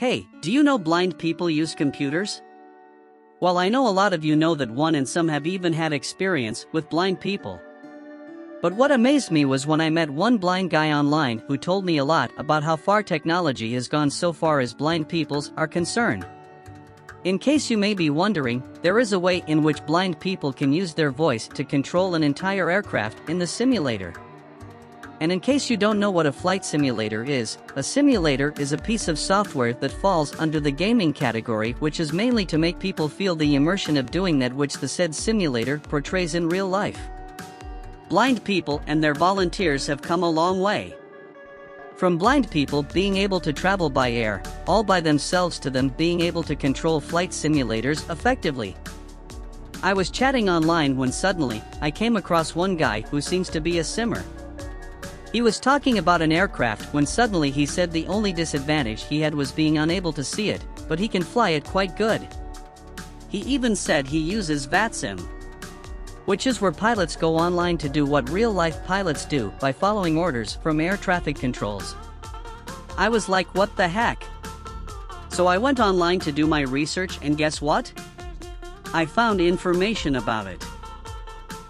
Hey, do you know blind people use computers? Well, I know a lot of you know that one and some have even had experience with blind people. But what amazed me was when I met one blind guy online who told me a lot about how far technology has gone so far as blind peoples are concerned. In case you may be wondering, there is a way in which blind people can use their voice to control an entire aircraft in the simulator. And in case you don't know what a flight simulator is, a simulator is a piece of software that falls under the gaming category, which is mainly to make people feel the immersion of doing that which the said simulator portrays in real life. Blind people and their volunteers have come a long way. From blind people being able to travel by air, all by themselves, to them being able to control flight simulators effectively. I was chatting online when suddenly I came across one guy who seems to be a simmer. He was talking about an aircraft when suddenly he said the only disadvantage he had was being unable to see it, but he can fly it quite good. He even said he uses VATSIM, which is where pilots go online to do what real-life pilots do by following orders from air traffic controls. I was like, what the heck? So I went online to do my research, and guess what? I found information about it.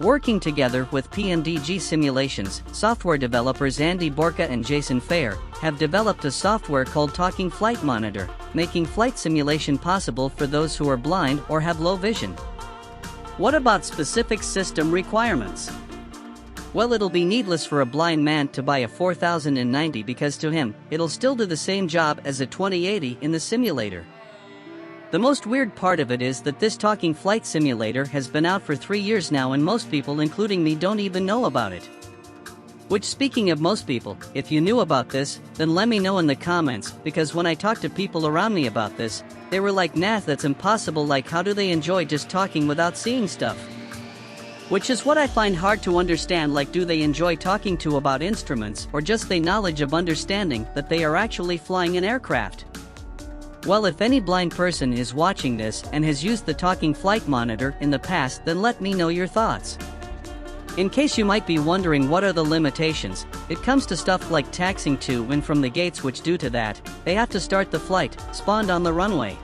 Working together with PMDG Simulations, software developers Andy Borka and Jason Fair have developed a software called Talking Flight Monitor, making flight simulation possible for those who are blind or have low vision. What about specific system requirements? Well, it'll be needless for a blind man to buy a 4090 because to him, it'll still do the same job as a 2080 in the simulator. The most weird part of it is that this talking flight simulator has been out for 3 years now, and most people, including me, don't even know about it. Which, speaking of most people, if you knew about this, then let me know in the comments, because when I talked to people around me about this, they were like, nah, that's impossible, like how do they enjoy just talking without seeing stuff? Which is what I find hard to understand, like do they enjoy talking to about instruments, or just the knowledge of understanding that they are actually flying an aircraft? Well, if any blind person is watching this and has used the Talking Flight Monitor in the past, then let me know your thoughts. In case you might be wondering what are the limitations, it comes to stuff like taxiing to and from the gates, which due to that, they have to start the flight, spawned on the runway.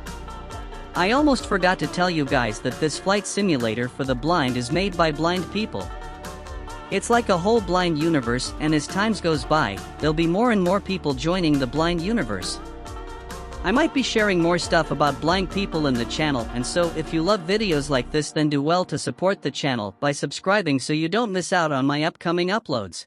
I almost forgot to tell you guys that this flight simulator for the blind is made by blind people. It's like a whole blind universe, and as times goes by, there'll be more and more people joining the blind universe. I might be sharing more stuff about blind people in the channel, and so if you love videos like this, then do well to support the channel by subscribing so you don't miss out on my upcoming uploads.